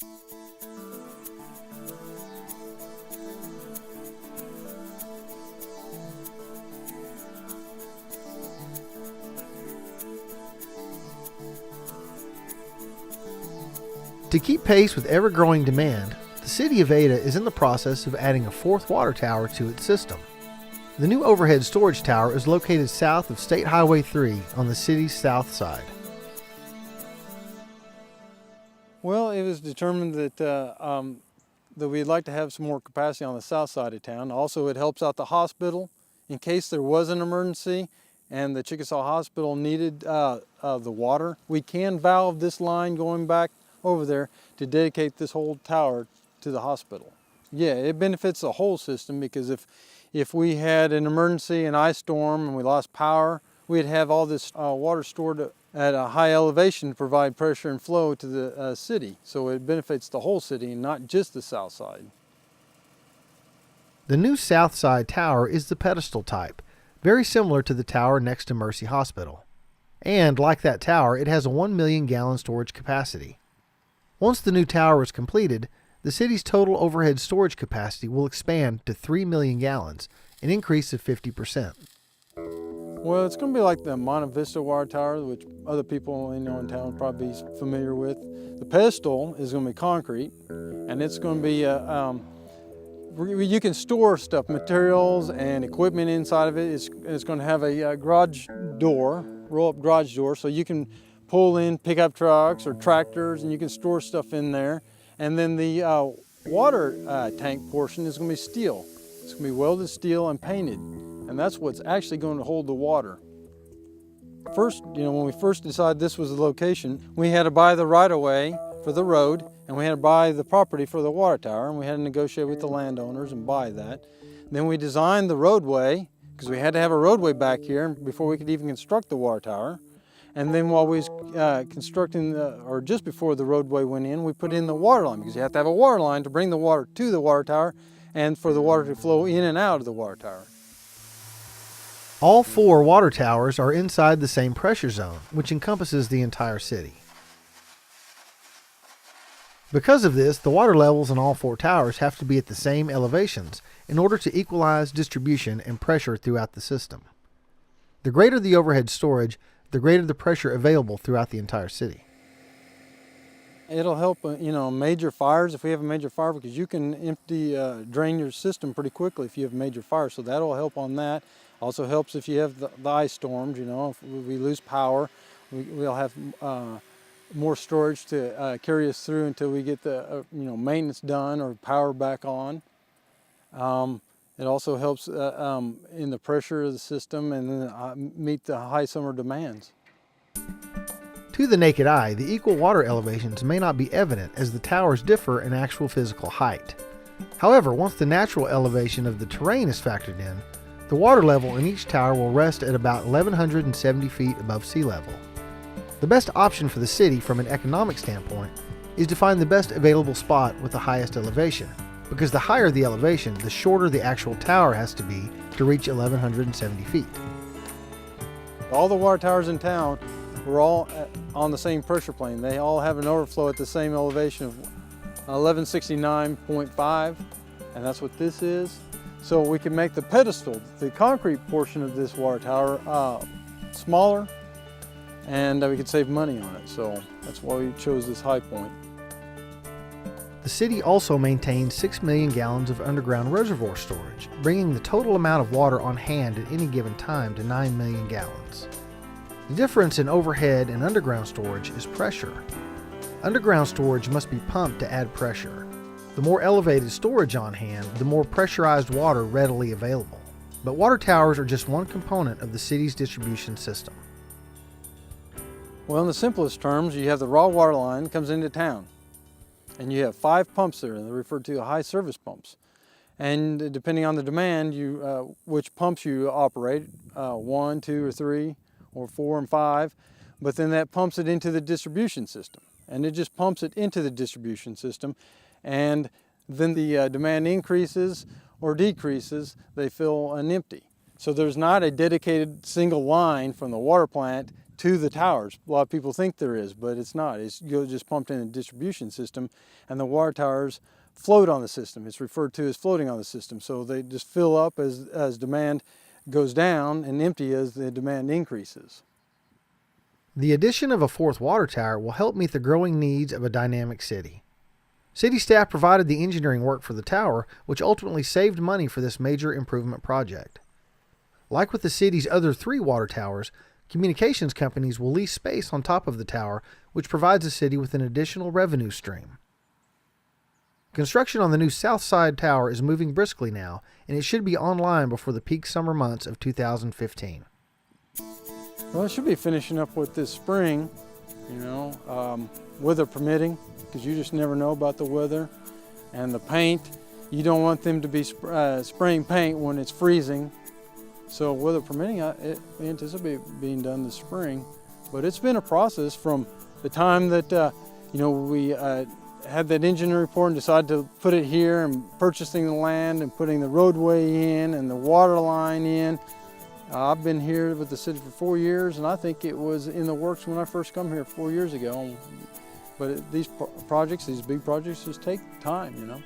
To keep pace with ever-growing demand, the City of Ada is in the process of adding a fourth water tower to its system. The new overhead storage tower is located south of State Highway 3 on the city's south side. Well, it was determined that we'd like to have some more capacity on the south side of town. Also, it helps out the hospital in case there was an emergency and the Chickasaw Hospital needed the water. We can valve this line going back over there to dedicate this whole tower to the hospital. Yeah, it benefits the whole system because if we had an emergency, an ice storm, and we lost power, we'd have all this water stored at a high elevation to provide pressure and flow to the city. So it benefits the whole city and not just the south side. The new south side tower is the pedestal type, very similar to the tower next to Mercy Hospital. And like that tower, it has a 1 million gallon storage capacity. Once the new tower is completed, the city's total overhead storage capacity will expand to 3 million gallons, an increase of 50%. Well, it's going to be like the Monte Vista water tower, which other people in town will probably be familiar with. The pedestal is going to be concrete, and it's going to be you can store stuff, materials and equipment inside of it. It's going to have a garage door, roll-up garage door, so you can pull in pickup trucks or tractors, and you can store stuff in there. And then the water tank portion is going to be steel. It's going to be welded steel and painted, and that's what's actually going to hold the water. First, when we first decided this was the location, we had to buy the right-of-way for the road, and we had to buy the property for the water tower, and we had to negotiate with the landowners and buy that. Then we designed the roadway, because we had to have a roadway back here before we could even construct the water tower. And then while we was constructing, or just before the roadway went in, we put in the water line, because you have to have a water line to bring the water to the water tower and for the water to flow in and out of the water tower. All 4 water towers are inside the same pressure zone, which encompasses the entire city. Because of this, the water levels in all 4 towers have to be at the same elevations in order to equalize distribution and pressure throughout the system. The greater the overhead storage, the greater the pressure available throughout the entire city. It'll help, major fires, if we have a major fire, because you can drain your system pretty quickly if you have a major fire, so that'll help on that. Also helps if you have the ice storms, if we lose power, we'll have more storage to carry us through until we get the, maintenance done or power back on. It also helps in the pressure of the system and then meet the high summer demands. To the naked eye, the equal water elevations may not be evident as the towers differ in actual physical height. However, once the natural elevation of the terrain is factored in, the water level in each tower will rest at about 1,170 feet above sea level. The best option for the city from an economic standpoint is to find the best available spot with the highest elevation, because the higher the elevation, the shorter the actual tower has to be to reach 1,170 feet. All the water towers in town were all on the same pressure plane. They all have an overflow at the same elevation of 1169.5, and that's what this is. So we can make the pedestal, the concrete portion of this water tower, smaller, and we could save money on it. So that's why we chose this high point. The city also maintains 6 million gallons of underground reservoir storage, bringing the total amount of water on hand at any given time to 9 million gallons. The difference in overhead and underground storage is pressure. Underground storage must be pumped to add pressure. The more elevated storage on hand, the more pressurized water readily available. But water towers are just one component of the city's distribution system. Well, in the simplest terms, you have the raw water line that comes into town. And you have 5 pumps there, and they're referred to as high service pumps. And depending on the demand, which pumps you operate, 1, 2, or 3, or 4 and 5, but then that pumps it into the distribution system. And it just pumps it into the distribution system, and then the demand increases or decreases, they fill an empty. So there's not a dedicated single line from the water plant to the towers. A lot of people think there is, but it's not. It's just pumped in a distribution system, and the water towers float on the system. It's referred to as floating on the system. So they just fill up as demand goes down and empty as the demand increases. The addition of a fourth water tower will help meet the growing needs of a dynamic city. City staff provided the engineering work for the tower, which ultimately saved money for this major improvement project. Like with the city's other 3 water towers, communications companies will lease space on top of the tower, which provides the city with an additional revenue stream. Construction on the new South Side Tower is moving briskly now, and it should be online before the peak summer months of 2015. Well, it should be finishing up with this spring, weather permitting, because you just never know about the weather. And the paint, you don't want them to be spraying paint when it's freezing. So weather permitting, we anticipate being done this spring. But it's been a process from the time that we had that engineering report and decided to put it here, and purchasing the land and putting the roadway in and the water line in. I've been here with the city for 4 years, and I think it was in the works when I first come here 4 years ago. But these big projects just take time,